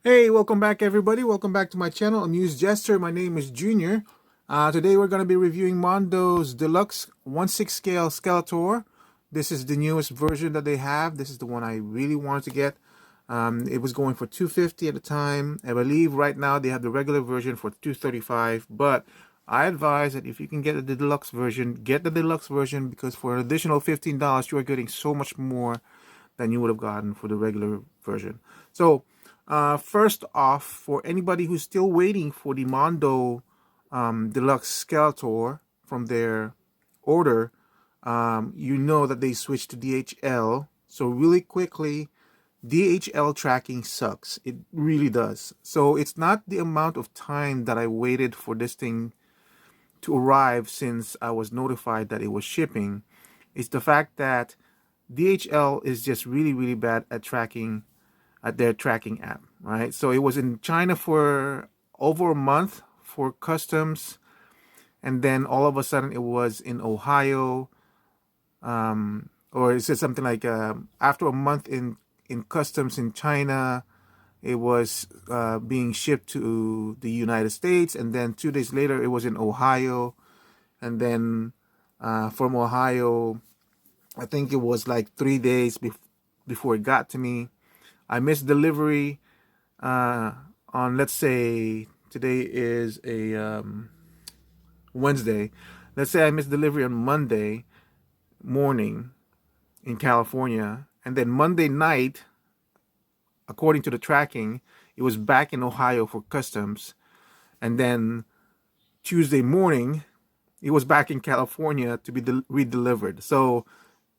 Hey, welcome back everybody. Welcome back to my channel, Amused Jester. My name is Junior. Today we're going to be reviewing Mondo's Deluxe 1/6 scale Skeletor. This is the newest version that they have. This is the one I really wanted to get. It was going for $250 at the time. I believe right now they have the regular version for $235, but I advise that if you can get the deluxe version, get the deluxe version, because for an additional $15 you are getting so much more than you would have gotten for the regular version. So first off, for anybody who's still waiting for the Mondo Deluxe Skeletor from their order, you know that they switched to DHL. So really quickly, DHL tracking sucks. It really does. So it's not the amount of time that I waited for this thing to arrive since I was notified that it was shipping. It's the fact that DHL is just really bad at tracking, at their tracking app, right? So it was in China for over a month for customs, and then all of a sudden it was in Ohio, or it said something like after a month in customs in China, it was being shipped to the United States, and then 2 days later it was in Ohio, and then from Ohio, I think it was like 3 days before it got to me. I missed delivery on, let's say today is a Wednesday. Let's say I missed delivery on Monday morning in California, and then Monday night, according to the tracking, it was back in Ohio for customs, and then Tuesday morning, it was back in California to be redelivered. So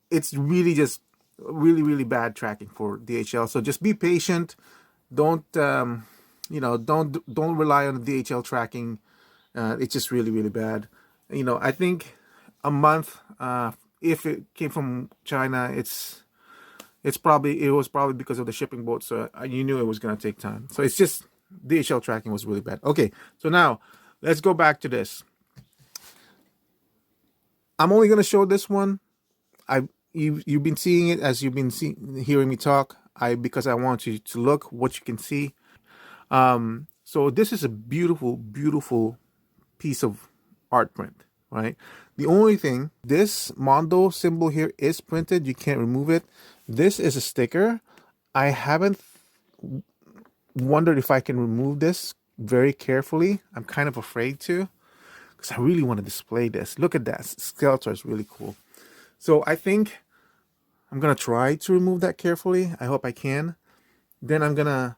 it's really just really bad tracking for DHL. So just be patient. Don't don't rely on the DHL tracking. It's just really bad. I think a month, if it came from China, it was probably because of the shipping boat. So you knew it was gonna take time. So it's just DHL tracking was really bad. Okay, so now let's go back to this. I'm only gonna show this one. You've been seeing it as you've been hearing me talk. Because I want you to look what you can see. So this is a beautiful piece of art print, right? The only thing, this Mondo symbol here is printed. You can't remove it. This is a sticker. I haven't wondered if I can remove this very carefully. I'm kind of afraid to, because I really want to display this. Look at that. Skeletor is really cool. So I think I'm going to try to remove that carefully. I hope I can. Then I'm going to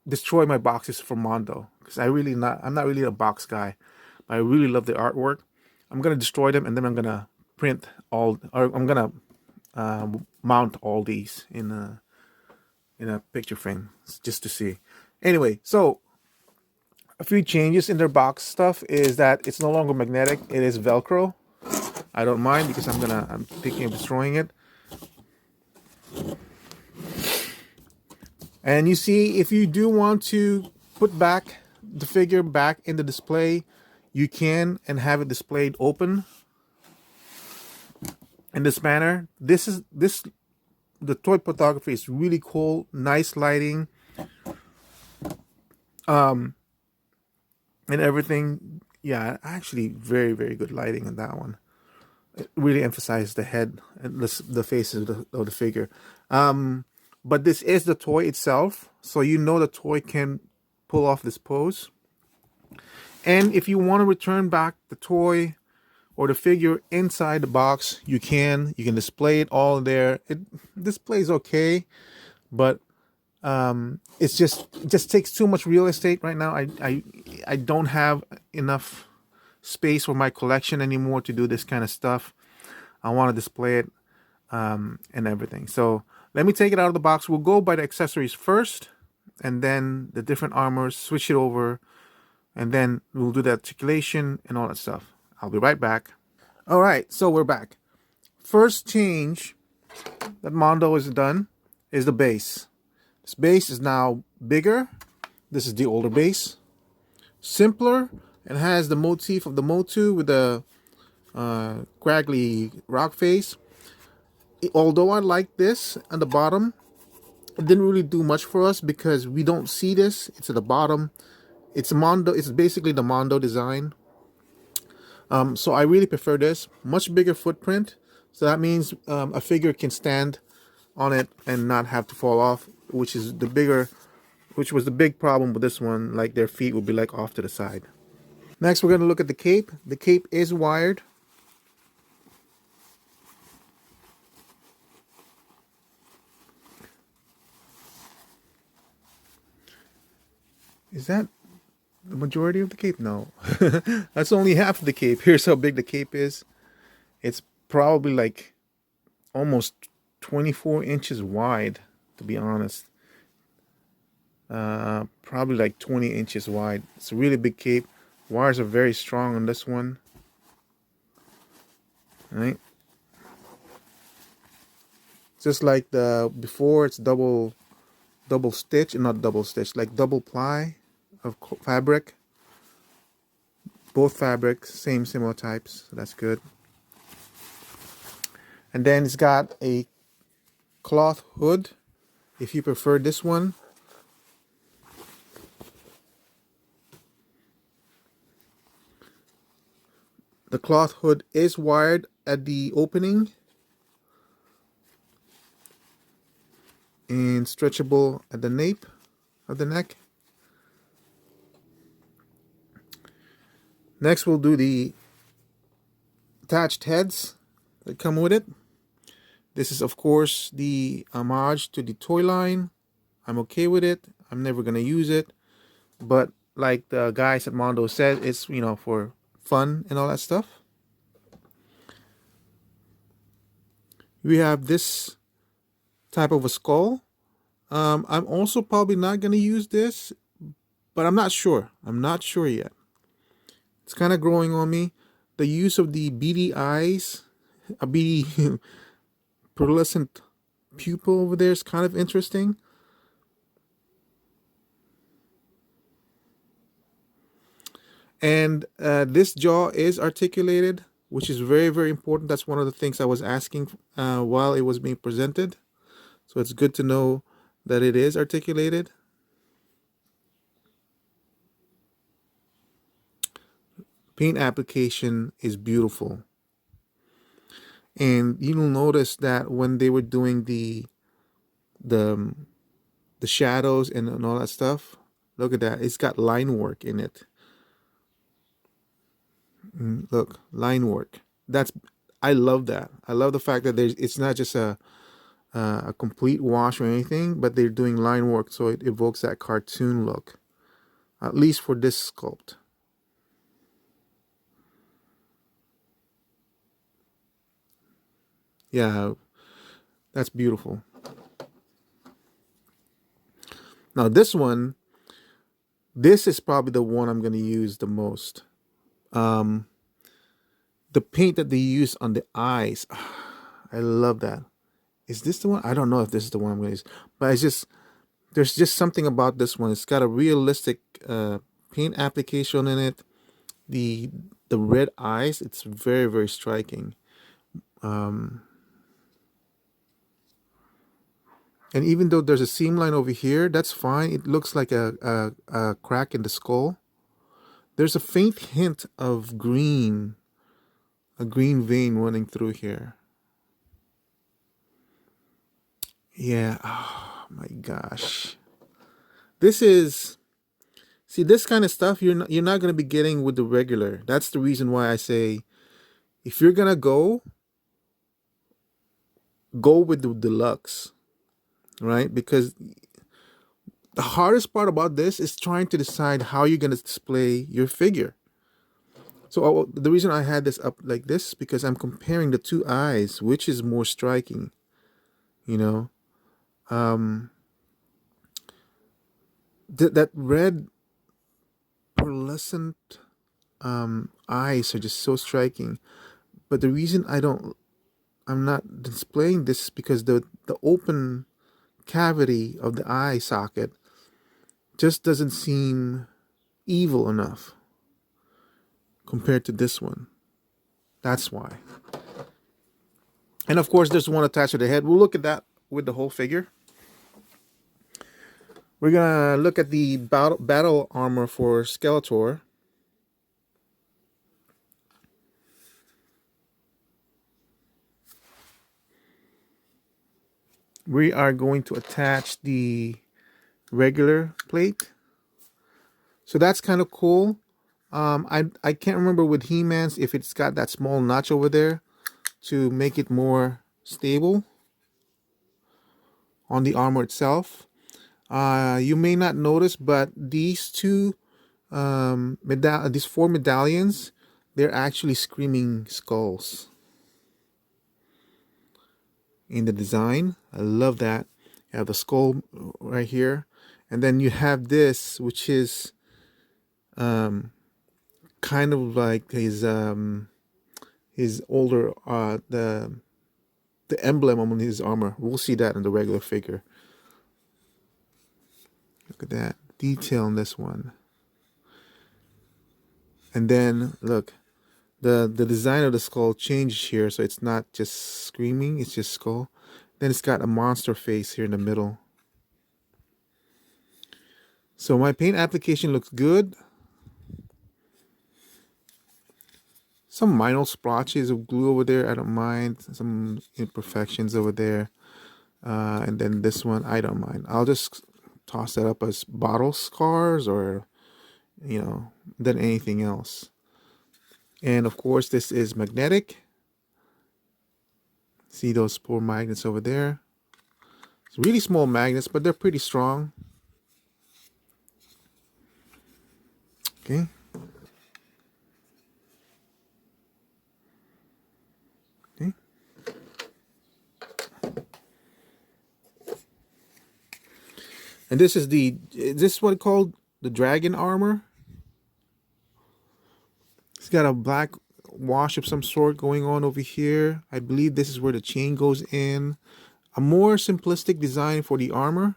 destroy my boxes from Mondo, because I'm not really a box guy, but I really love the artwork. I'm going to destroy them, and then I'm going to I'm going to mount all these in a picture frame just to see. Anyway, so a few changes in their box stuff is that it's no longer magnetic. It is Velcro. I don't mind, because I'm thinking of destroying it. And you see, if you do want to put back the figure back in the display, you can, and have it displayed open in this manner. The toy photography is really cool. Nice lighting, and everything. Yeah, actually very good lighting on that one. It really emphasizes the head and the face of the figure. But this is the toy itself, so the toy can pull off this pose. And if you want to return back the toy or the figure inside the box, you can display it all there. It displays okay, but it just takes too much real estate right now. I don't have enough space for my collection anymore to do this kind of stuff. I want to display it and everything. So let me take it out of the box. We'll go by the accessories first, and then the different armors, switch it over, and then we'll do the articulation and all that stuff. I'll be right back. All right, so we're back. First change that Mondo has done is the base. This base is now bigger. This is the older base. Simpler, and has the motif of the Motu with the scraggly rock face. Although I like this on the bottom, it didn't really do much for us because we don't see this. It's at the bottom. It's Mondo. It's basically the Mondo design. So I really prefer this. Much bigger footprint. So that means a figure can stand on it and not have to fall off, which was the big problem with this one. Like their feet would be like off to the side. Next, we're going to look at the cape. The cape is wired. Is that the majority of the cape? No. That's only half of the cape. Here's how big the cape is. It's probably like almost 24 inches wide, to be honest. Probably like 20 inches wide. It's a really big cape. Wires are very strong on this one. Right? Just like the before, it's double stitch, not double stitch, like double ply of fabric. Both fabrics, similar types. So that's good. And then it's got a cloth hood, if you prefer this one. The cloth hood is wired at the opening and stretchable at the nape of the neck. Next, we'll do the attached heads that come with it. This is, of course, the homage to the toy line. I'm okay with it. I'm never going to use it. But like the guys at Mondo said, it's, you know, for fun and all that stuff. We have this type of a skull. I'm also probably not going to use this, but I'm not sure. I'm not sure yet. It's kind of growing on me. The use of the beady eyes, a beady pearlescent pupil over there is kind of interesting. And this jaw is articulated, which is very, very important. That's one of the things I was asking while it was being presented. So it's good to know that it is articulated. Paint application is beautiful. And you'll notice that when they were doing the shadows and all that stuff, look at that. It's got line work in it. Look, line work. I love that. I love the fact that it's not just a complete wash or anything, but they're doing line work, so it evokes that cartoon look, at least for this sculpt. Yeah, that's beautiful. Now this is probably the one I'm going to use the most. The paint that they use on the eyes, I love that. Is this the one? I don't know if this is the one I'm going to use, but there's just something about this one. It's got a realistic paint application in it. The red eyes, it's very, very striking. And even though there's a seam line over here, that's fine. It looks like a crack in the skull. There's a faint hint of green, a green vein running through here. Yeah, oh my gosh. See, this kind of stuff you're not going to be getting with the regular. That's the reason why I say, if you're going to go with the deluxe. Right? Because the hardest part about this is trying to decide how you're going to display your figure. So the reason I had this up like this is because I'm comparing the two eyes, which is more striking, you know. That red pearlescent eyes are just so striking. But the reason I'm not displaying this is because the open cavity of the eye socket just doesn't seem evil enough compared to this one. That's why. And of course, there's one attached to the head. We'll look at that with the whole figure. We're gonna look at the battle armor for Skeletor. We are going to attach the regular plate. So that's kind of cool. I can't remember with He-Man's if it's got that small notch over there to make it more stable on the armor itself. You may not notice, but these these 4 medallions, they're actually screaming skulls in the design. I love that. You have the skull right here, and then you have this, which is kind of like his older the emblem on his armor. We'll see that in the regular figure. Look at that detail on this one. And then look, the design of the skull changed here, so it's not just screaming, it's just skull. Then it's got a monster face here in the middle. So my paint application looks good. Some minor splotches of glue over there, I don't mind. Some imperfections over there. And then this one, I don't mind. I'll just toss that up as bottle scars or, than anything else. And of course, this is magnetic. See those 4 magnets over there? It's really small magnets, but they're pretty strong. Okay. Okay. And this is what it's called, the dragon armor. It's got a black wash of some sort going on over here. I believe this is where the chain goes in. A more simplistic design for the armor.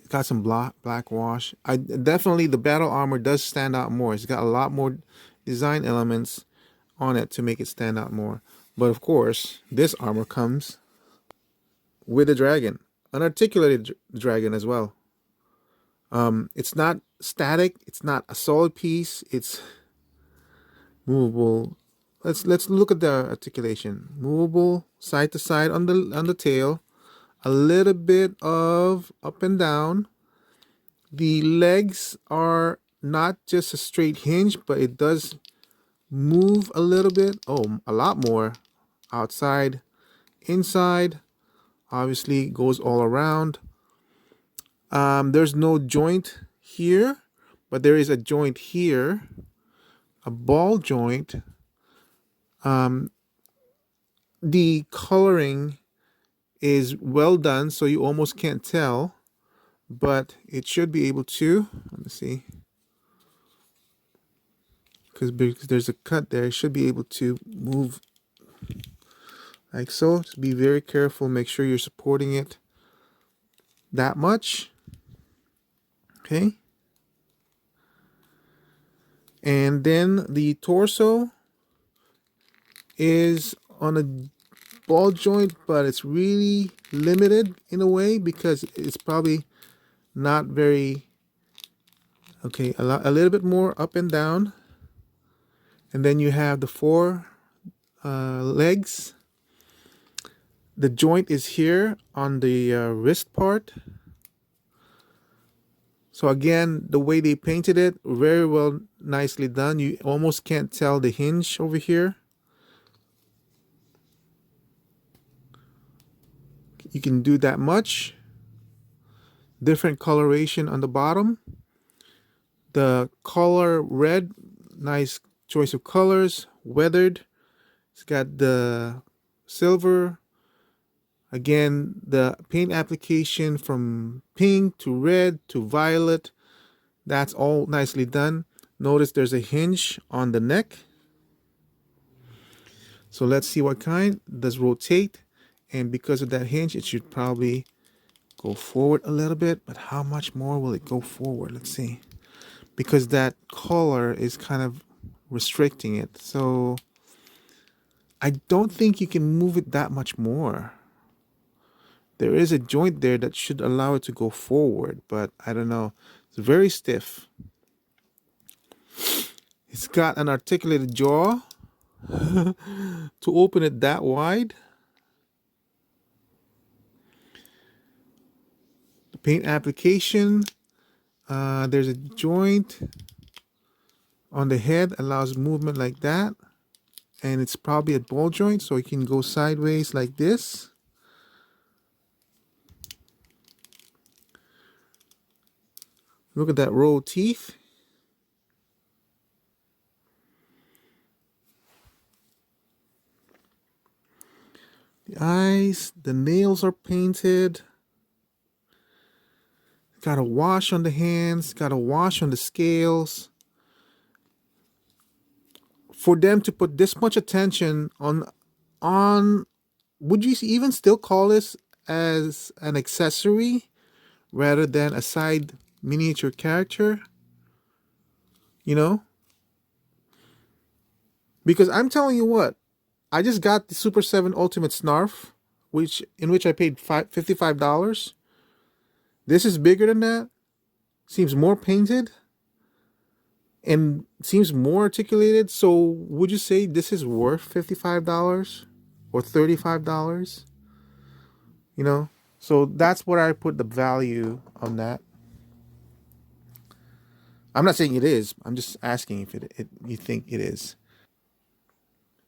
It's got some black wash. Definitely the battle armor does stand out more. It's got a lot more design elements on it to make it stand out more. But of course, this armor comes with a dragon, an articulated dragon as well. It's not static. It's not a solid piece. It's movable. Let's look at the articulation. Movable side to side on the tail. A little bit of up and down. The legs are not just a straight hinge, but it does move a little bit. Oh, a lot more. Outside, inside. Obviously, goes all around. There's no joint here, but there is a joint here, a ball joint. The coloring is well done, so you almost can't tell, but it should be able to. Let me see. Because there's a cut there, it should be able to move like so. Just be very careful, make sure you're supporting it that much. Okay. And then the torso is on a ball joint, but it's really limited in a way because it's probably not very okay. A little bit more up and down. And then you have the 4 legs. The joint is here on the wrist part. So again, the way they painted it, very well, nicely done. You almost can't tell the hinge over here. You can do that much. Different coloration on the bottom. The color red, nice choice of colors. Weathered. It's got the silver. Again, the paint application from pink to red to violet, that's all nicely done. Notice there's a hinge on the neck. So let's see what kind. It does rotate, and because of that hinge, it should probably go forward a little bit, but how much more will it go forward? Let's see. Because that color is kind of restricting it. So I don't think you can move it that much more. There is a joint there that should allow it to go forward, but I don't know. It's very stiff. It's got an articulated jaw to open it that wide. The paint application, there's a joint on the head, allows movement like that. And it's probably a ball joint, so it can go sideways like this. Look at that row of teeth. The eyes, the nails are painted. Got a wash on the hands, got a wash on the scales. For them to put this much attention on, would you even still call this as an accessory rather than a side miniature character? You know? Because I'm telling you what, I just got the Super 7 Ultimate Snarf, in which I paid $55. This is bigger than that. Seems more painted. And seems more articulated. So would you say this is worth $55 or $35? You know? So that's what I put the value on that. I'm not saying it is. I'm just asking if you think it is.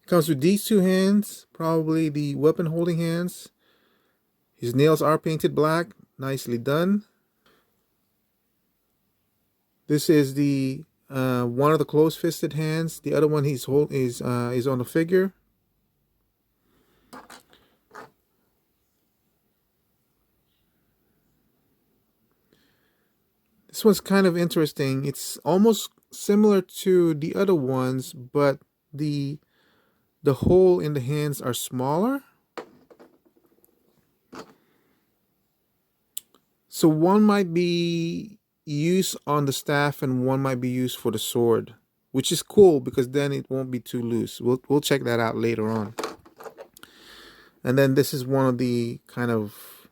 It comes with these two hands, probably the weapon holding hands. His nails are painted black. Nicely done. This is the one of the closed-fisted hands. The other one is on the figure. This one's kind of interesting. It's almost similar to the other ones, but the hole in the hands are smaller. So one might be used on the staff and one might be used for the sword, which is cool because then it won't be too loose. We'll check that out later on. And then this is one of the kind of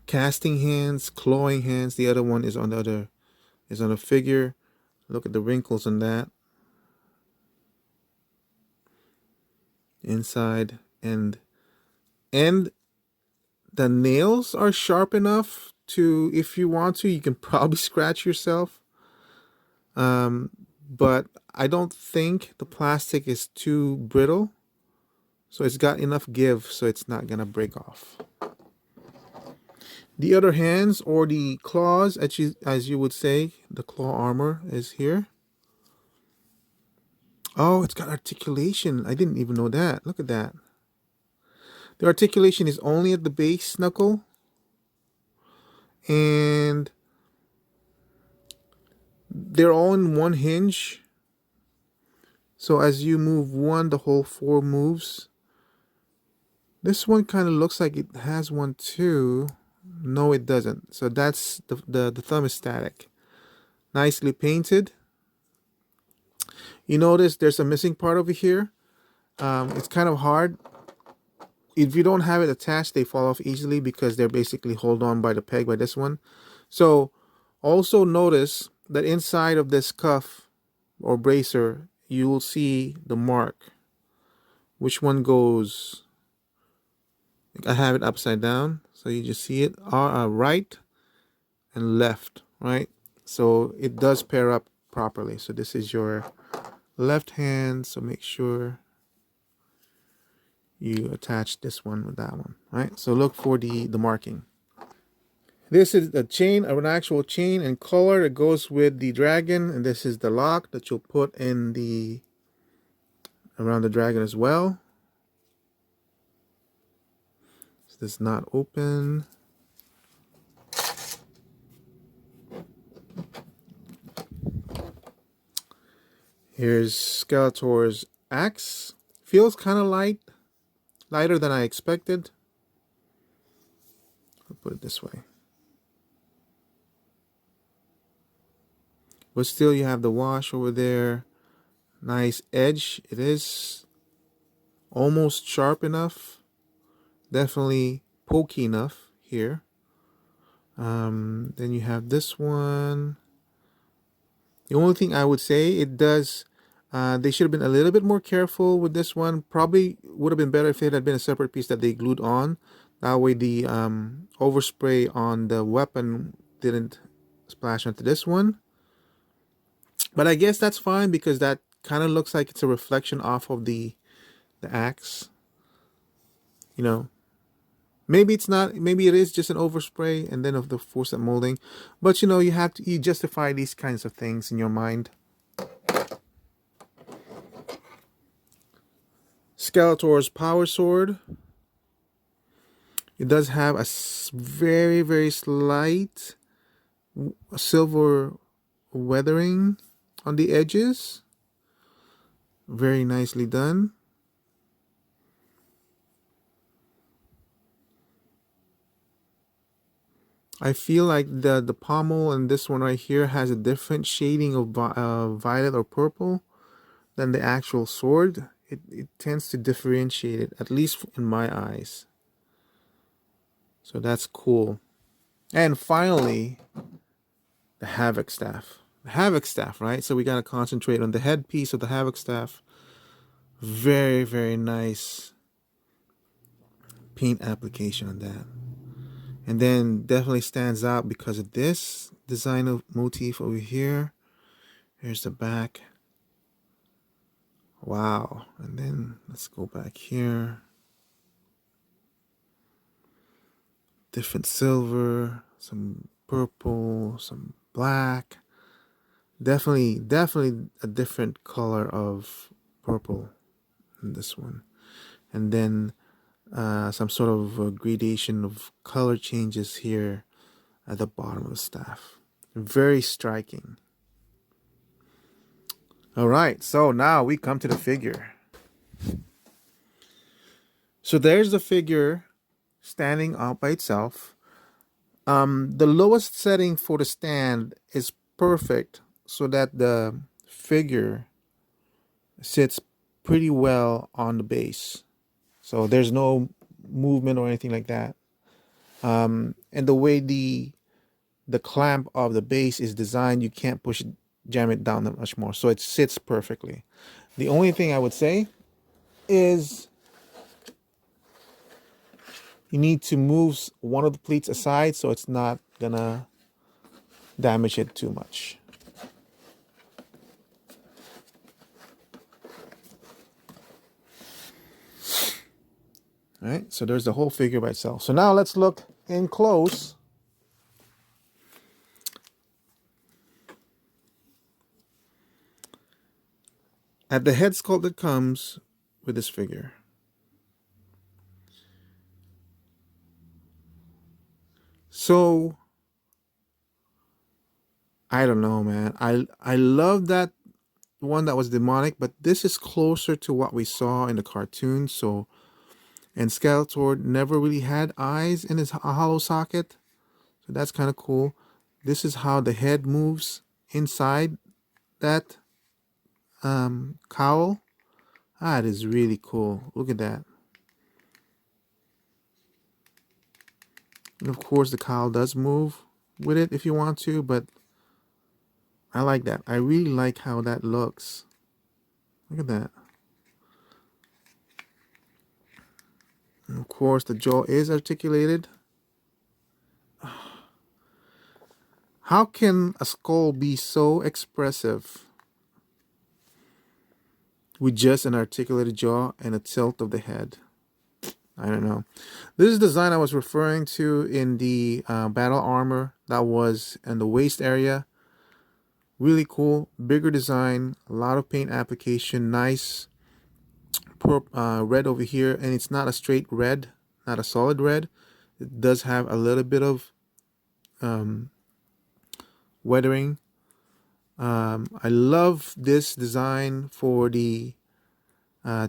casting hands, clawing hands. The other one is on a figure. Look at the wrinkles on that. Inside and the nails are sharp enough to, if you want to, you can probably scratch yourself. But I don't think the plastic is too brittle. So it's got enough give so it's not gonna break off. The other hands, or the claws, as you would say, the claw armor is here. Oh, it's got articulation. I didn't even know that. Look at that. The articulation is only at the base knuckle. And they're all in one hinge. So as you move one, the whole four moves. This one kind of looks like it has one too. No, it doesn't. So that's the thumb is static. Nicely painted. You notice there's a missing part over here. It's kind of hard. If you don't have it attached, they fall off easily because they're basically held on by the peg by this one. So also notice that inside of this cuff or bracer, you will see the mark. Which one goes? I have it upside down, so you just see it right and left, right? So it does pair up properly. So this is your left hand, so make sure you attach this one with that one, right? So look for the marking. This is a chain, an actual chain and collar that goes with the dragon, and this is the lock that you'll put in around the dragon as well. So this is not open. Here's Skeletor's axe. Feels kind of lighter than I expected. I'll put it this way. But still you have the wash over there. Nice edge. It is almost sharp enough. Definitely pokey enough here. Then you have this one. The only thing I would say, it does, they should have been a little bit more careful with this one. Probably would have been better if it had been a separate piece that they glued on. That way the overspray on the weapon didn't splash onto this one. But I guess that's fine because that kind of looks like it's a reflection off of the axe. You know, maybe it's not, maybe it is just an overspray and then of the force set molding. But you know, you justify these kinds of things in your mind. Skeletor's power sword. It does have a very, very slight silver weathering on the edges. Very nicely done. I feel like the pommel and this one right here has a different shading of violet or purple than the actual sword. It tends to differentiate it, at least in my eyes. So that's cool. And finally, the Havoc Staff. The Havoc Staff, right? So we got to concentrate on the headpiece of the Havoc Staff. Very, very nice paint application on that. And then definitely stands out because of this design of motif over here. Here's the back. Wow. And then let's go back here. Different silver, some purple, some black. Definitely a different color of purple in this one. And then some sort of gradation of color changes here at the bottom of the staff. Very striking. All right, so now we come to the figure. So there's the figure standing out by itself. The lowest setting for the stand is perfect so that the figure sits pretty well on the base. So there's no movement or anything like that. And the way the clamp of the base is designed, you can't jam it down that much more. So it sits perfectly. The only thing I would say is you need to move one of the pleats aside so it's not gonna damage it too much. All right, so there's the whole figure by itself. So now let's look in close. At the head sculpt that comes with this figure. So I don't know, man. I love that one that was demonic, but this is closer to what we saw in the cartoon. So, and Skeletor never really had eyes in his hollow socket, so that's kind of cool. This is how the head moves inside that cowl. That is really cool. Look at that. And of course, the cowl does move with it if you want to, but I like that. I really like how that looks. Look at that. And of course, the jaw is articulated. How can a skull be so expressive with just an articulated jaw and a tilt of the head? I don't know. This is the design I was referring to in the battle armor that was in the waist area. Really cool, bigger design, a lot of paint application, nice red over here, and it's not a straight red, not a solid red. It does have a little bit of weathering. I love this design for the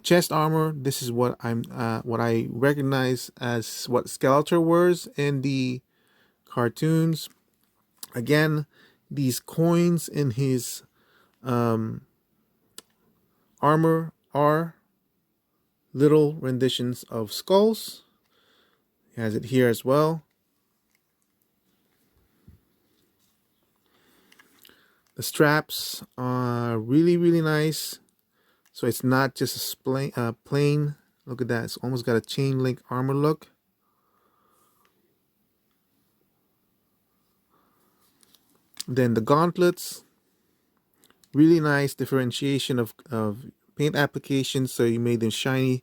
chest armor. This is what I recognize as what Skeletor wears in the cartoons. Again, these coins in his armor are little renditions of skulls. Has it here as well. The straps are really nice. So it's not just a plain. Look at that. It's almost got a chain link armor look. Then the gauntlets, really nice differentiation of paint applications. So you made them shiny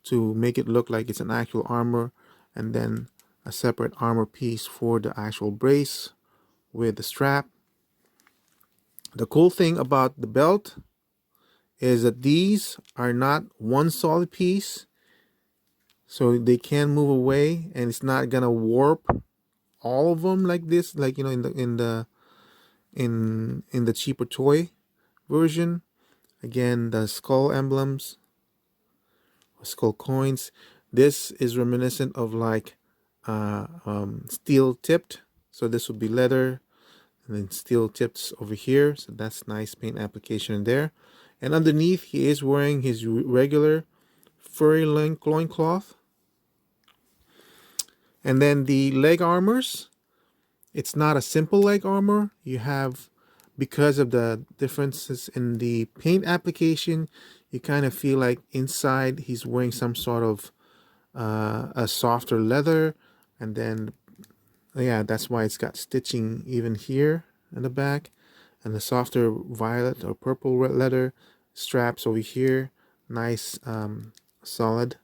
to make it look like it's an actual armor, and then a separate armor piece for the actual brace with the strap. The cool thing about the belt is that these are not one solid piece, so they can move away, and it's not gonna warp all of them like this, like, you know, in the cheaper toy version. Again, the skull emblems, skull coins. This is reminiscent of like steel tipped. So this would be leather, and then steel tips over here. So that's nice paint application in there. And underneath, he is wearing his regular furry loincloth. And then the leg armors, it's not a simple leg armor. You have, because of the differences in the paint application, you kind of feel like inside he's wearing some sort of a softer leather. And then, yeah, that's why it's got stitching even here in the back. And the softer violet or purple leather straps over here. Nice solid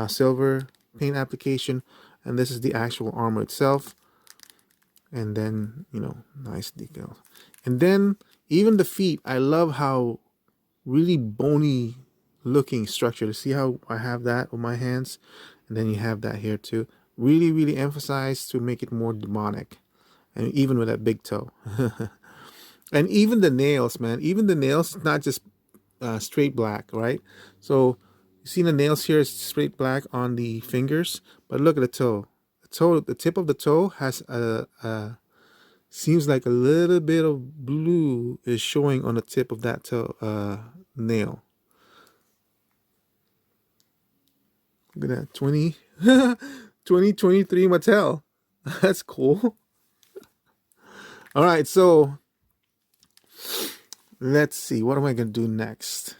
silver paint application. And this is the actual armor itself. And then, you know, nice decals. And then even the feet, I love how really bony looking structure. See how I have that on my hands? And then you have that here too. Really emphasized to make it more demonic. And even with that big toe. And even the nails, man. Even the nails, not just straight black, right? So you see the nails here is straight black on the fingers. But look at the toe. The tip of the toe has seems like a little bit of blue is showing on the tip of that toe nail. Look at that, 2023 Mattel. That's cool. All right, so let's see. What am I going to do next?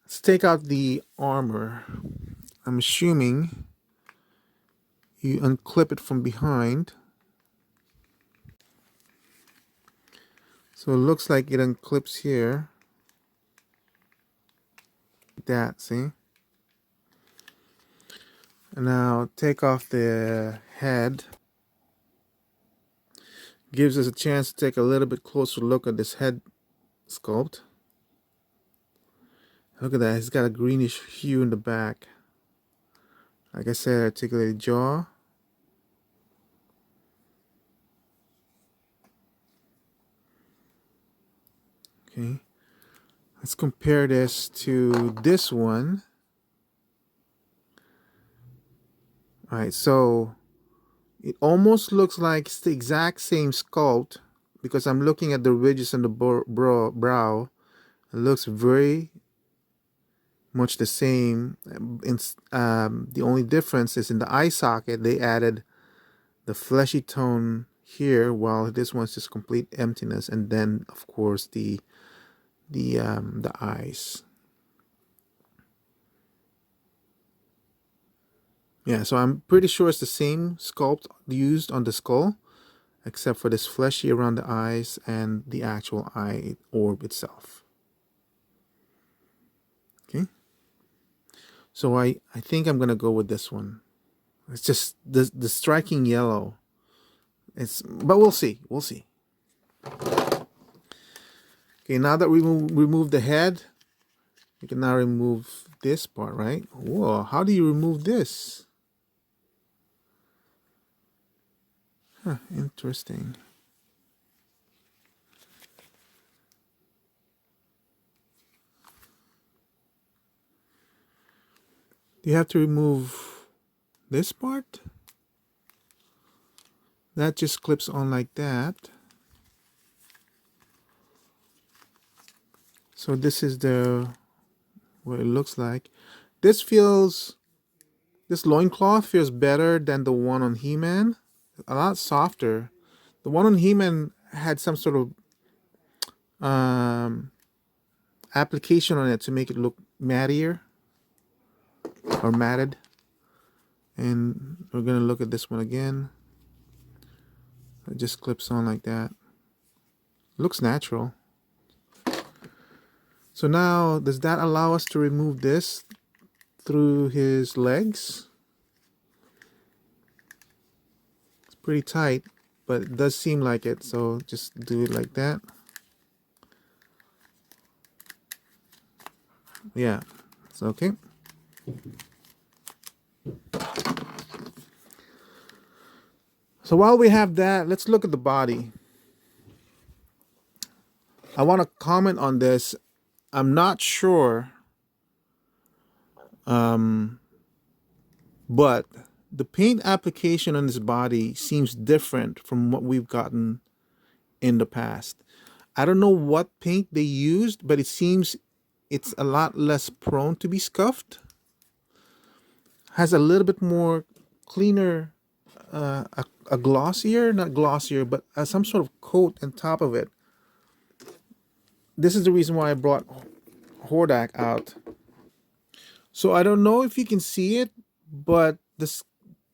Let's take out the armor. I'm assuming you unclip it from behind. So it looks like it unclips here. Like that, see? And now take off the head. Gives us a chance to take a little bit closer look at this head sculpt. Look at that, it's got a greenish hue in the back. Like I said, articulated jaw. Okay, let's compare this to this one. All right, so it almost looks like it's the exact same sculpt because I'm looking at the ridges on the brow. It looks very much the same. The only difference is in the eye socket, they added the fleshy tone here, while this one's just complete emptiness, and then of course the eyes. Yeah, so I'm pretty sure it's the same sculpt used on the skull, except for this fleshy around the eyes and the actual eye orb itself. Okay, so I think I'm gonna go with this one. It's just the striking yellow. But we'll see. We'll see. Okay, now that we remove the head, we can now remove this part, right? Whoa, how do you remove this? Huh, interesting. Do you have to remove this part? That just clips on like that. So this is what it looks like. This feels This loincloth feels better than the one on He-Man. A lot softer. The one on He-Man had some sort of application on it to make it look mattier or matted. And we're gonna look at this one again. It just clips on like that. Looks natural. So now, does that allow us to remove this through his legs? It's pretty tight, but it does seem like it, so just do it like that. Yeah, it's okay. So while we have that, let's look at the body. I want to comment on this. I'm not sure, but the paint application on this body seems different from what we've gotten in the past. I don't know what paint they used, but it seems it's a lot less prone to be scuffed. Has a little bit more cleaner, a glossier, not glossier, but some sort of coat on top of it. This is the reason why I brought Hordak out. So I don't know if you can see it, but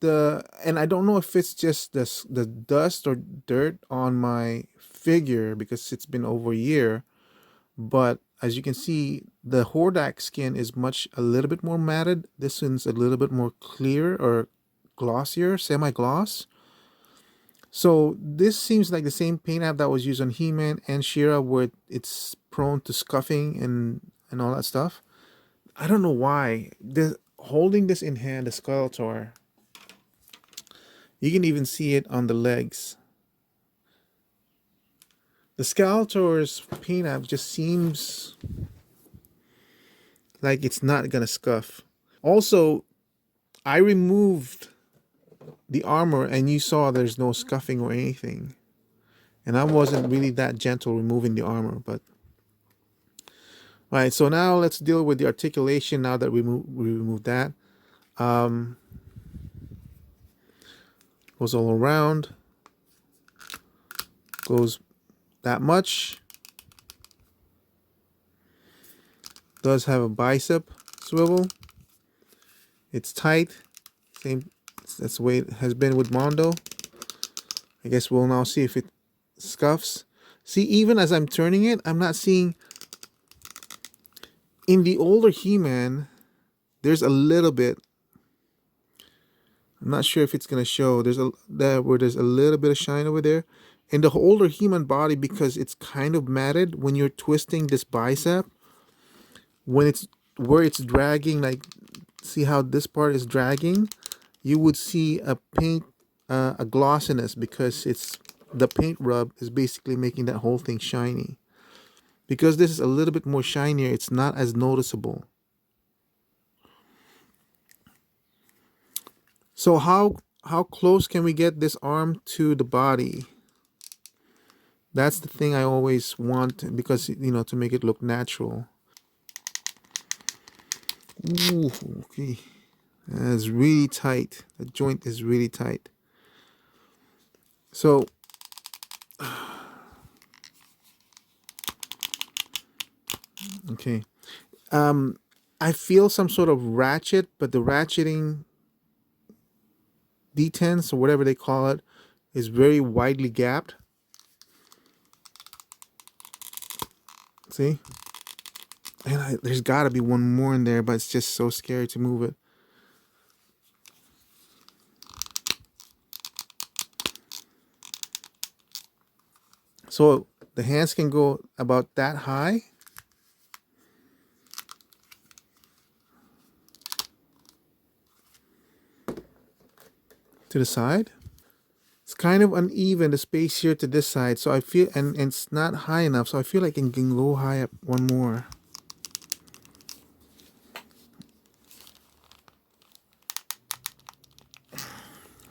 and I don't know if it's just the dust or dirt on my figure because it's been over a year. But as you can see, the Hordak skin is a little bit more matted. This one's a little bit more clear or glossier, semi-gloss. So this seems like the same paint app that was used on He-Man and She-Ra, where it's prone to scuffing and all that stuff. I don't know why. Holding this in hand, the Skeletor, you can even see it on the legs. The Skeletor's paint app just seems like it's not gonna scuff. Also, I removed the armor and you saw there's no scuffing or anything. And I wasn't really that gentle removing the armor, but all right, so now let's deal with the articulation now that we removed that. Goes all around. Goes that much. Does have a bicep swivel. It's tight. That's the way it has been with Mondo. I guess we'll now see if it scuffs. See, even as I'm turning it, I'm not seeing. In the older He-Man, there's a little bit. I'm not sure if it's gonna show. There's a little bit of shine over there. In the older He-Man body, because it's kind of matted when you're twisting this bicep, where it's dragging, like see how this part is dragging, you would see a glossiness because the paint rub is basically making that whole thing shiny. Because this is a little bit more shinier, it's not as noticeable. So how close can we get this arm to the body? That's the thing I always want, because to make it look natural. Ooh, okay. That's really tight. The joint is really tight. So okay. I feel some sort of ratchet, but the ratcheting detents or whatever they call it is very widely gapped. See? And there's got to be one more in there, but it's just so scary to move it. So the hands can go about that high. To the side. It's kind of uneven, the space here to this side. So I feel, and it's not high enough. So I feel like it can go high up one more.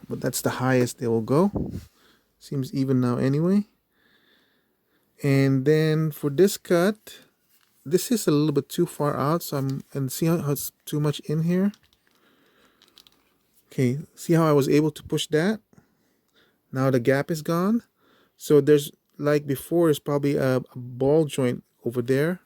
But that's the highest they will go. Seems even now anyway. And then for this cut, this is a little bit too far out. So and see how it's too much in here. Okay, see how I was able to push that? Now the gap is gone. So there's, like before, is probably a ball joint over there.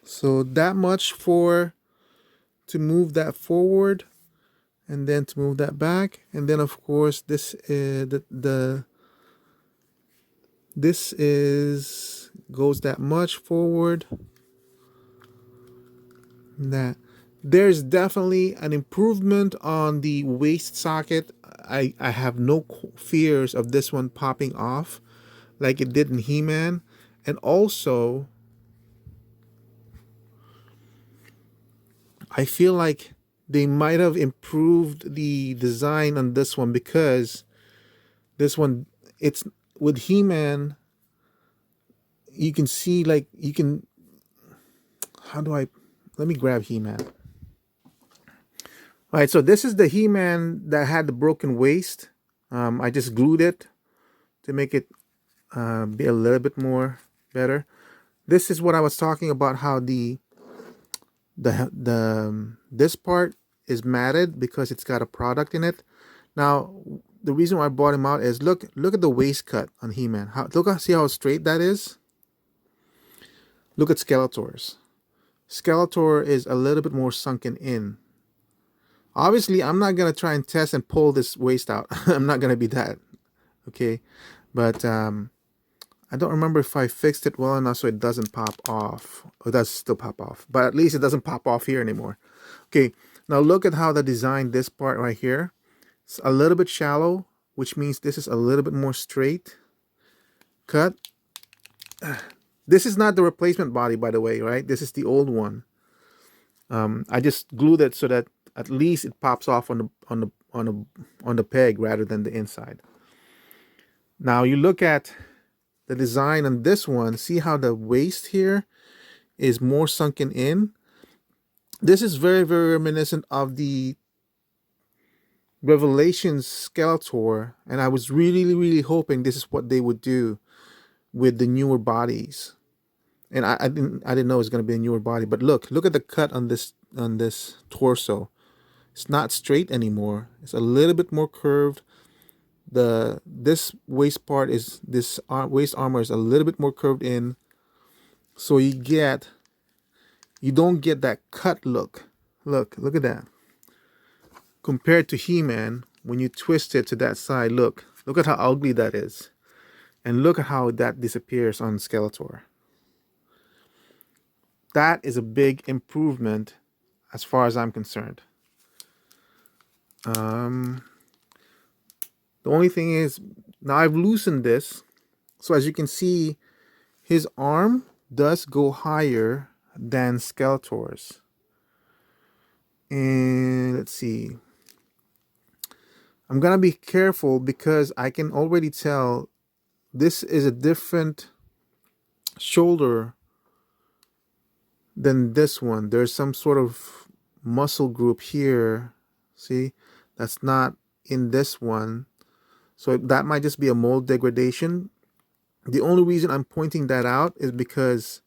So that much for to move that forward, and then to move that back, and then of course this is this is goes that much forward. That there's definitely an improvement on the waist socket. I have no fears of this one popping off like it did in He-Man. And also I feel like they might have improved the design on this one, because this one, it's with He-Man, you can see, like, you can, how do I, let me grab He-Man. All right, so this is the He-Man that had the broken waist. I just glued it to make it be a little bit more better. This is what I was talking about, how this part is matted because it's got a product in it. Now, the reason why I brought him out is look at the waist cut on He-Man. See how straight that is? Look at Skeletor's. Skeletor is a little bit more sunken in. Obviously, I'm not going to try and test and pull this waist out. I'm not going to be that. Okay. But I don't remember if I fixed it well enough so it doesn't pop off. It does still pop off. But at least it doesn't pop off here anymore. Okay. Now look at how they designed this part right here. It's a little bit shallow, which means this is a little bit more straight cut. This is not the replacement body, by the way, right? This is the old one. I just glued it so that at least it pops off on the peg rather than the inside. Now you look at the design on this one. See how the waist here is more sunken in. This is very, very reminiscent of the Revelations Skeletor, and I was really, really hoping this is what they would do with the newer bodies. And I didn't know it was going to be a newer body, but look at the cut on this torso. It's not straight anymore. It's a little bit more curved. This waist part is waist armor is a little bit more curved in, so you don't get that cut look. Look at that. Compared to He-Man, when you twist it to that side, look at how ugly that is, and look at how that disappears on Skeletor. That is a big improvement as far as I'm concerned. The only thing is, now I've loosened this, so as you can see, his arm does go higher than Skeletor's. And let's see. I'm gonna be careful because I can already tell this is a different shoulder than this one. There's some sort of muscle group here. See, that's not in this one. So that might just be a mold degradation. The only reason I'm pointing that out is because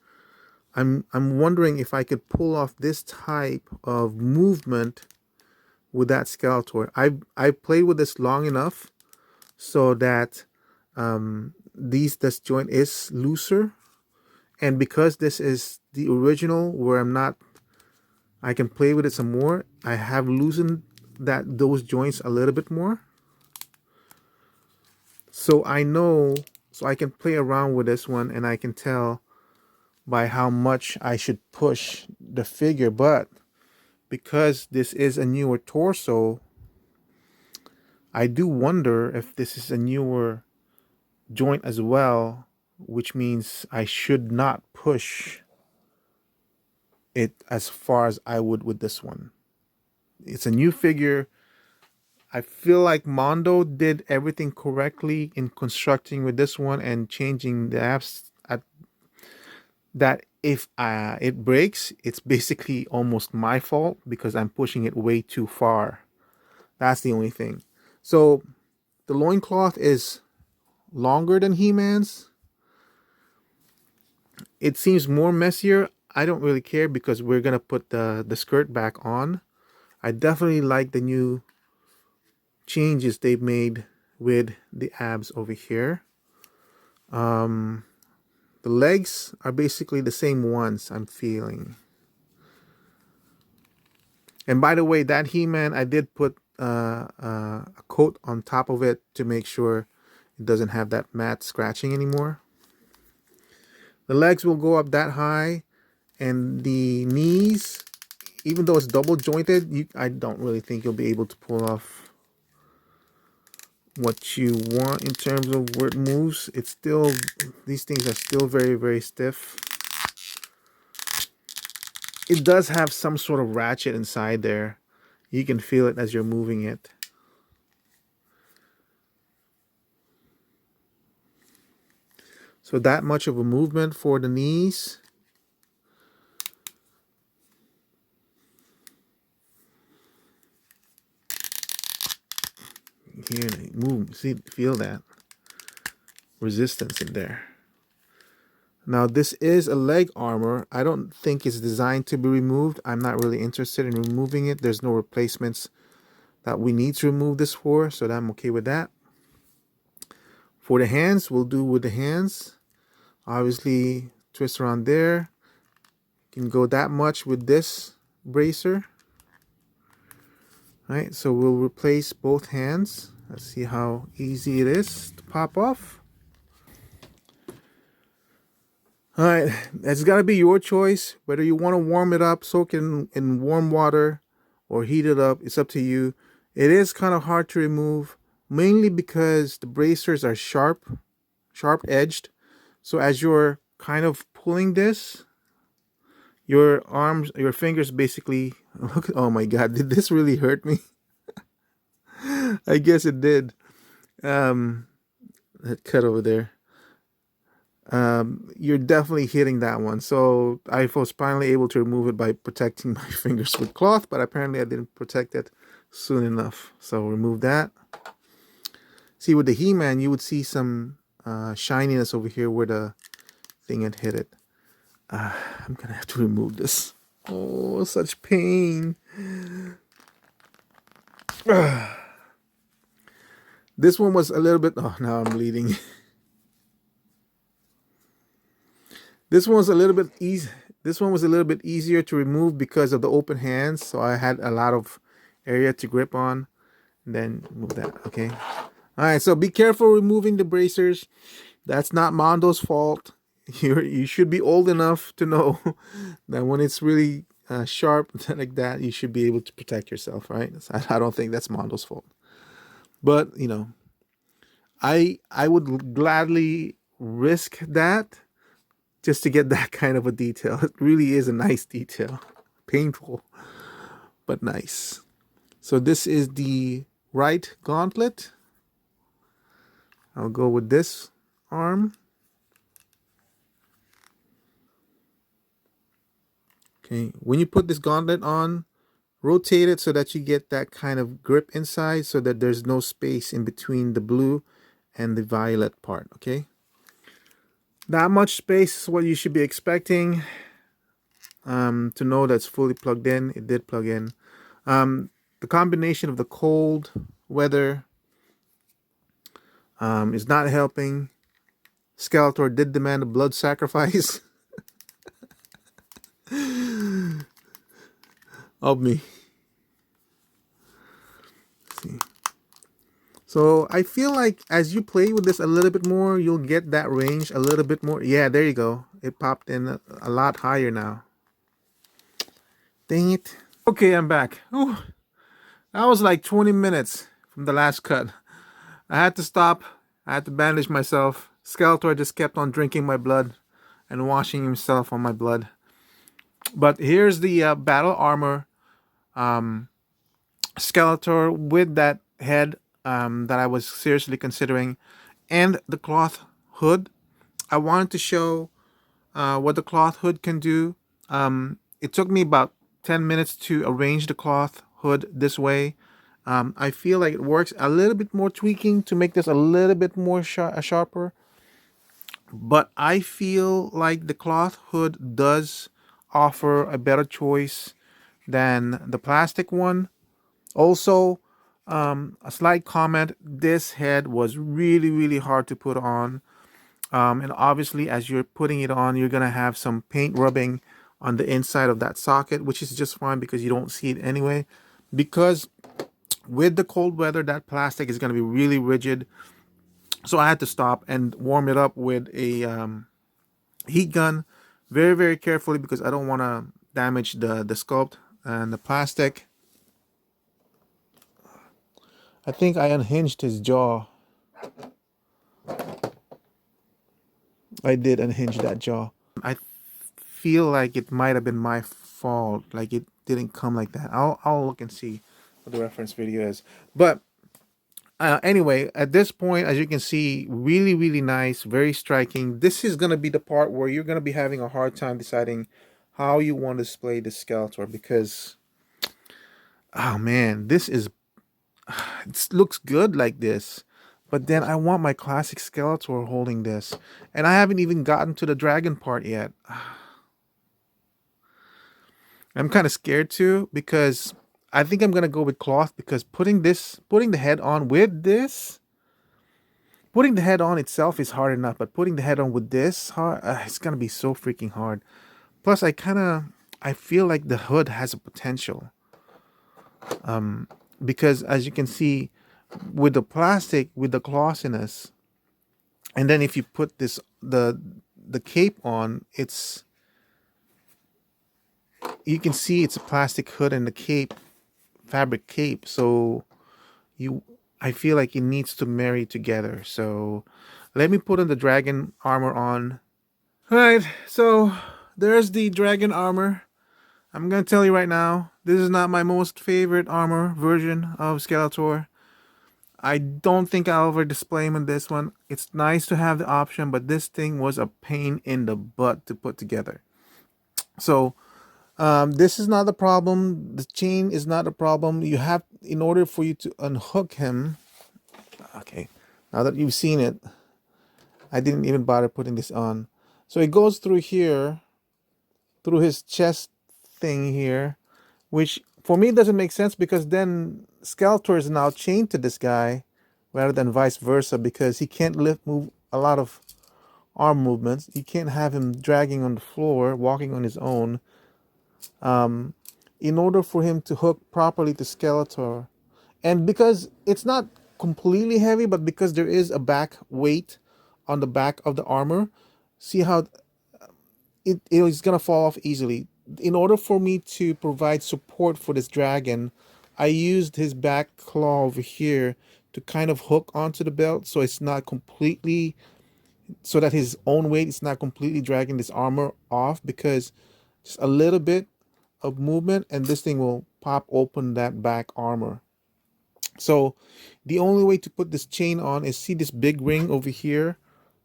I'm wondering if I could pull off this type of movement with that Skeletor. I've played with this long enough so that this joint is looser, and because this is the original where I can play with it some more, I have loosened those joints a little bit more. So I can play around with this one, and I can tell by how much I should push the figure. But because this is a newer torso, I do wonder if this is a newer joint as well, which means I should not push it as far as I would with this one. It's a new figure. I feel like Mondo did everything correctly in constructing with this one and changing the apps that if it breaks, it's basically almost my fault because I'm pushing it way too far. That's the only thing. So the loincloth is longer than He-Man's. It seems more messier. I don't really care because we're gonna put the skirt back on. I definitely like the new changes they've made with the abs over here. The legs are basically the same ones I'm feeling. And by the way, that He-Man, I did put a coat on top of it to make sure it doesn't have that matte scratching anymore. The legs will go up that high, and the knees, even though it's double jointed, I don't really think you'll be able to pull off what you want in terms of where it moves. It's still, these things are still very, very stiff. It does have some sort of ratchet inside there. You can feel it as you're moving it. So that much of a movement for the knees. Here, move, see, feel that resistance in there. Now this is a leg armor. I don't think it's designed to be removed. I'm not really interested in removing it. There's no replacements that we need to remove this for, so I'm okay with that. For the hands, we'll do with the hands. Obviously, twist around there. You can go that much with this bracer. All right, so we'll replace both hands. Let's see how easy it is to pop off. All right, that's got to be your choice. Whether you want to warm it up, soak it in warm water, or heat it up, it's up to you. It is kind of hard to remove, mainly because the bracers are sharp edged. So as you're kind of pulling this, your arms, your fingers basically, look, oh my God, did this really hurt me? I guess it did. That cut over there. You're definitely hitting that one. So I was finally able to remove it by protecting my fingers with cloth, but apparently I didn't protect it soon enough. So remove that. See, with the He-Man, you would see some shininess over here where the thing had hit it. I'm gonna have to remove this. Oh, such pain. This one was a little bit, oh, now I'm bleeding. This one was a little bit easy. This one was a little bit easier to remove because of the open hands, so I had a lot of area to grip on. And then move that. Okay. All right. So be careful removing the bracers. That's not Mondo's fault. You should be old enough to know that when it's really sharp like that, you should be able to protect yourself, right? I don't think that's Mondo's fault. But you know, I would gladly risk that just to get that kind of a detail. It really is a nice detail. Painful, but nice. So this is the right gauntlet. I'll go with this arm. Okay, when you put this gauntlet on, rotate it so that you get that kind of grip inside so that there's no space in between the blue and the violet part, okay? That much space is what you should be expecting to know that's fully plugged in. It did plug in. The combination of the cold weather is not helping. Skeletor did demand a blood sacrifice of me. Let's see. So I feel like as you play with this a little bit more, you'll get that range a little bit more. Yeah, there you go. It popped in a lot higher now. Dang it. Okay, I'm back. Ooh, that was like 20 minutes from the last cut. I had to stop. I had to bandage myself. Skeletor just kept on drinking my blood and washing himself on my blood. But here's the battle armor Skeletor with that head that I was seriously considering, and the cloth hood. I wanted to show what the cloth hood can do. It took me about 10 minutes to arrange the cloth hood this way. I feel like it works. A little bit more tweaking to make this a little bit more sharper but I feel like the cloth hood does offer a better choice than the plastic one. Also, a slight comment, this head was really, really hard to put on. And obviously, as you're putting it on, you're going to have some paint rubbing on the inside of that socket, which is just fine because you don't see it anyway. Because with the cold weather, that plastic is going to be really rigid. So I had to stop and warm it up with a heat gun very, very carefully because I don't want to damage the sculpt and the plastic. I think I unhinged his jaw. I did unhinge that jaw. I feel like it might have been my fault. Like it didn't come like that. I'll look and see what the reference video is. But anyway, at this point, as you can see, really, really nice, very striking. This is going to be the part where you're going to be having a hard time deciding how you want to display the Skeletor because, oh man, this is, it looks good like this. But then I want my classic Skeletor holding this. And I haven't even gotten to the dragon part yet. I'm kind of scared too because I think I'm going to go with cloth because putting the head on with this, putting the head on itself is hard enough, but putting the head on with this, it's going to be so freaking hard. Plus, I feel like the hood has a potential. Because as you can see, with the plastic, with the glossiness, and then if you put the cape on, you can see it's a plastic hood and the cape, fabric cape. So I feel like it needs to marry together. So let me put on the dragon armor on. All right, so there's the dragon armor. I'm gonna tell you right now, this is not my most favorite armor version of Skeletor. I don't think I'll ever display him in this one. It's nice to have the option, but this thing was a pain in the butt to put together. So this is not the problem. The chain is not a problem. You have, in order for you to unhook him. Okay, now that you've seen it, I didn't even bother putting this on. So it goes through here, through his chest thing here, which for me doesn't make sense because then Skeletor is now chained to this guy rather than vice versa because he can't move a lot of arm movements. You can't have him dragging on the floor, walking on his own. In order for him to hook properly to Skeletor, and because it's not completely heavy, but because there is a back weight on the back of the armor, see how it is gonna fall off easily. In order for me to provide support for this dragon, I used his back claw over here to kind of hook onto the belt so it's not completely, so that his own weight is not completely dragging this armor off, because just a little bit of movement and this thing will pop open that back armor. So the only way to put this chain on is, see this big ring over here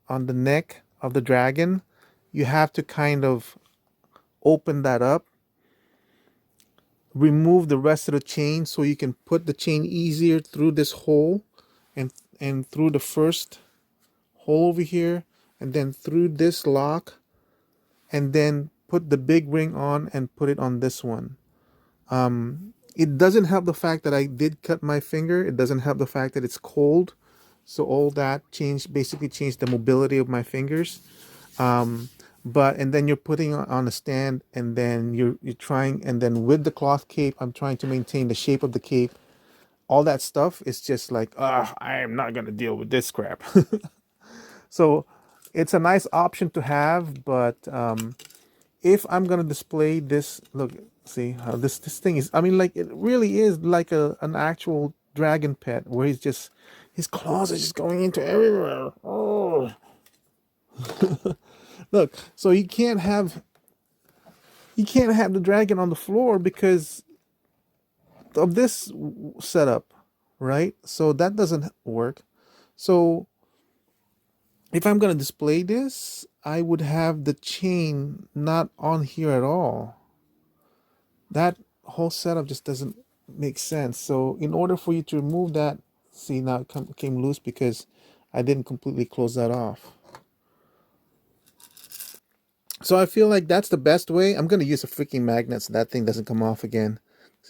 on the neck of the dragon? You have to kind of open that up, remove the rest of the chain so you can put the chain easier through this hole and through the first hole over here and then through this lock, and then put the big ring on and put it on this one. It doesn't help the fact that I did cut my finger. It doesn't help the fact that it's cold. So all that basically changed the mobility of my fingers. But and then you're putting on a stand, and then you're trying, and then with the cloth cape, I'm trying to maintain the shape of the cape. All that stuff is just like, I am not gonna deal with this crap. So it's a nice option to have, but if I'm gonna display this, look, see how this thing is. I mean, like, it really is like an actual dragon pet where his claws are just going into everywhere. Oh. Look, so you can't have the dragon on the floor because of this setup, right? So that doesn't work. So if I'm going to display this, I would have the chain not on here at all. That whole setup just doesn't make sense. So in order for you to remove that, see, now it came loose because I didn't completely close that off. So I feel like that's the best way. I'm gonna use a freaking magnet so that thing doesn't come off again.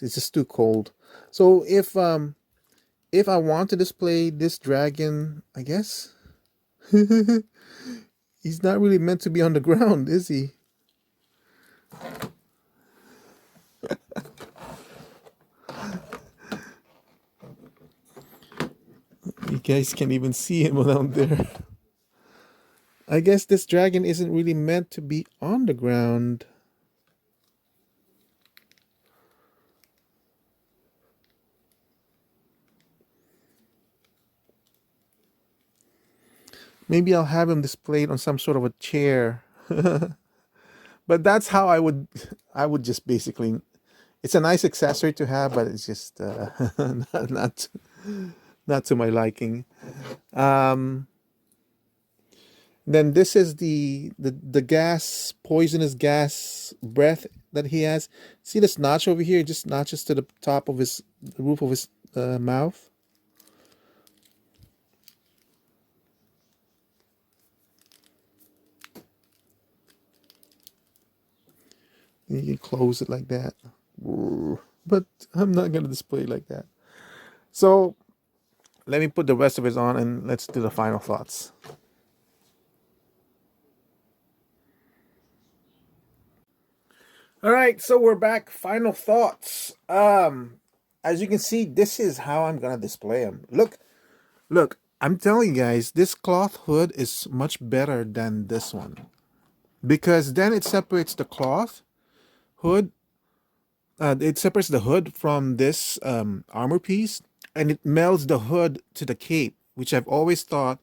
It's just too cold. So if I want to display this dragon, I guess he's not really meant to be on the ground, is he? You guys can't even see him down there. I guess this dragon isn't really meant to be on the ground. Maybe I'll have him displayed on some sort of a chair. But that's how I would just basically, it's a nice accessory to have, but it's just not not to my liking. Um, then this is the gas, poisonous gas breath that he has. See this notch over here? It just notches to the top of his, the roof of his mouth. You can close it like that. But I'm not gonna display it like that. So let me put the rest of it on and let's do the final thoughts. All right, so we're back. Final thoughts. As you can see, this is how I'm gonna display them. Look. I'm telling you guys, this cloth hood is much better than this one because then it separates the cloth hood. It separates the hood from this armor piece, and it melds the hood to the cape, which I've always thought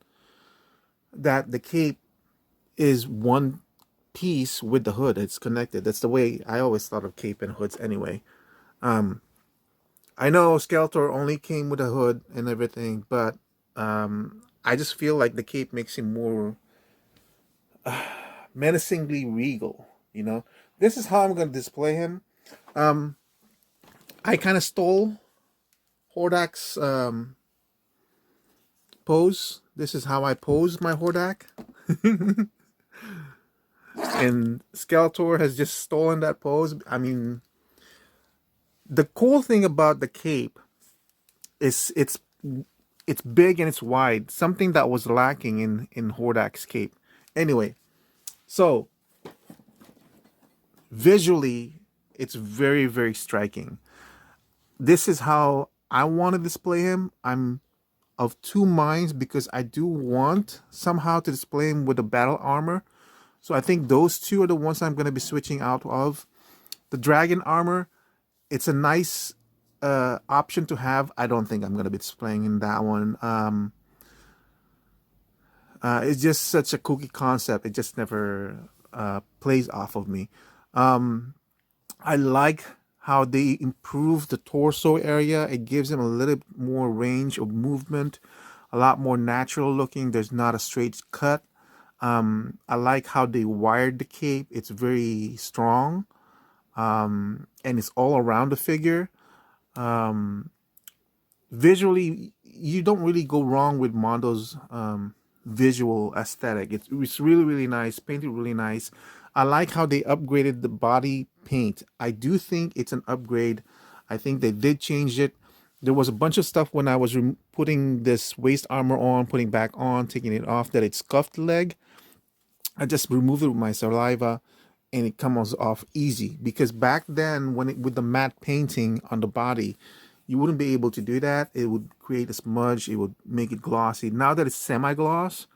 that the cape is one piece with the hood. It's connected. That's the way I always thought of cape and hoods anyway. Um, I know Skeletor only came with a hood and everything, but I just feel like the cape makes him more menacingly regal. You know, this is how I'm going to display him. Um, I kind of stole Hordak's pose. This is how I pose my Hordak. And Skeletor has just stolen that pose. I mean, the cool thing about the cape is it's big and it's wide, something that was lacking in Hordak's cape. Anyway, so visually, it's very very striking. This is how I want to display him. I'm of two minds because I do want somehow to display him with the battle armor. So I think those two are the ones I'm going to be switching out of. The dragon armor, it's a nice option to have. I don't think I'm going to be displaying in that one. It's just such a kooky concept. It just never plays off of me. I like how they improve the torso area. It gives him a little more range of movement, a lot more natural looking. There's not a straight cut. I like how they wired the cape. It's very strong, and it's all around the figure. Visually, you don't really go wrong with Mondo's visual aesthetic. It's really really nice, painted really nice. I like how they upgraded the body paint. I do think it's an upgrade. I think they did change it. There was a bunch of stuff when I was putting this waist armor on, putting back on, taking it off, that it scuffed the leg. I just removed it with my saliva and it comes off easy, because back then when with the matte painting on the body, you wouldn't be able to do that. It would create a smudge. It would make it glossy. Now that it's semi-gloss,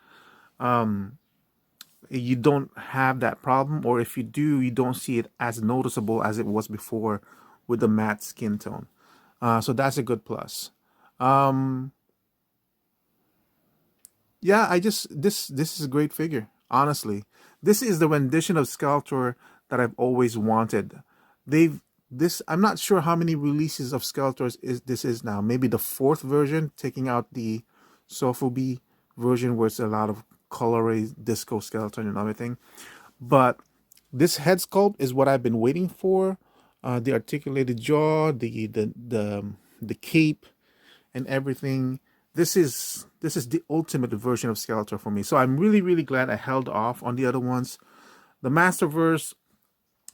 you don't have that problem, or if you do, you don't see it as noticeable as it was before with the matte skin tone. So that's a good plus. Um, yeah, I just this is a great figure. Honestly, this is the rendition of Skeletor that I've always wanted. They've this I'm not sure how many releases of Skeletors is now. Maybe the fourth version, taking out the Sofubi version where it's a lot of colory disco skeleton and everything. But this head sculpt is what I've been waiting for. The articulated jaw, the cape, and everything. This is the ultimate version of Skeletor for me. So I'm really really glad I held off on the other ones The Masterverse,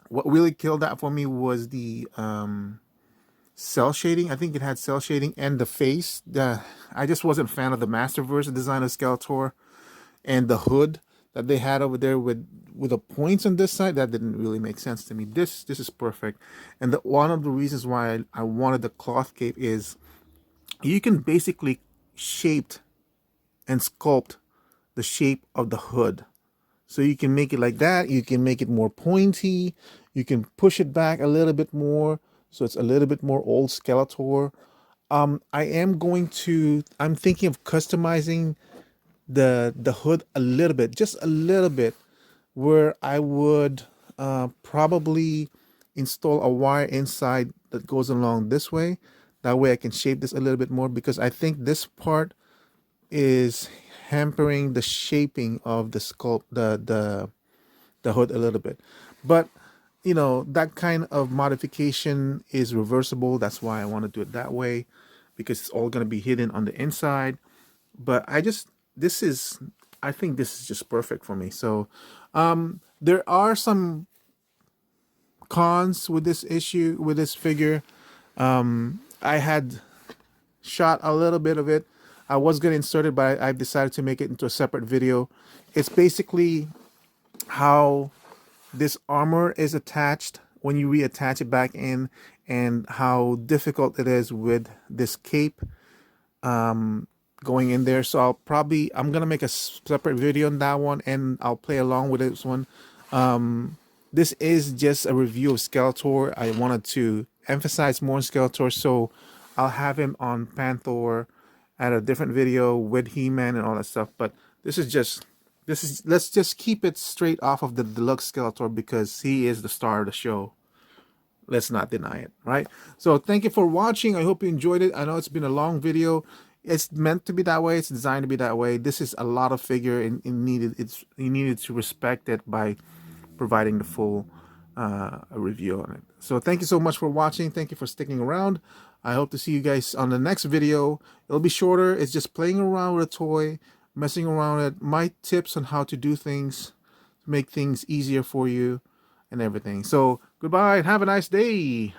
what really killed that for me was the cell shading. I think it had cell shading and the face. I just wasn't a fan of the Masterverse design of Skeletor, and the hood that they had over there with the points on this side. That didn't really make sense to me. This is perfect. And one of the reasons why I wanted the cloth cape is you can basically shape and sculpt the shape of the hood. So you can make it like that. You can make it more pointy. You can push it back a little bit more, so it's a little bit more old Skeletor. I'm thinking of customizing the hood a little bit, just a little bit, where I would probably install a wire inside that goes along this way. That way I can shape this a little bit more, because I think this part is hampering the shaping of the sculpt, the hood a little bit. But you know, that kind of modification is reversible. That's why I want to do it that way, because it's all going to be hidden on the inside. But I think this is just perfect for me. So there are some cons with this issue, with this figure. I had shot a little bit of it. I was going to insert it, but I've decided to make it into a separate video. It's basically how this armor is attached when you reattach it back in, and how difficult it is with this cape going in there. So I'm gonna make a separate video on that one, and I'll play along with this one. This is just a review of Skeletor. I wanted to emphasize more on Skeletor, so I'll have him on Panther at a different video with He-Man and all that stuff. But let's just keep it straight off of the Deluxe Skeletor, because he is the star of the show. Let's not deny it, right? So thank you for watching. I hope you enjoyed it. I know it's been a long video. It's meant to be that way. It's designed to be that way. This is a lot of figure, and you needed to respect it by providing the full review on it. So thank you so much for watching. Thank you for sticking around. I hope to see you guys on the next video. It'll be shorter. It's just playing around with a toy, messing around with it, my tips on how to do things to make things easier for you and everything. So goodbye and have a nice day.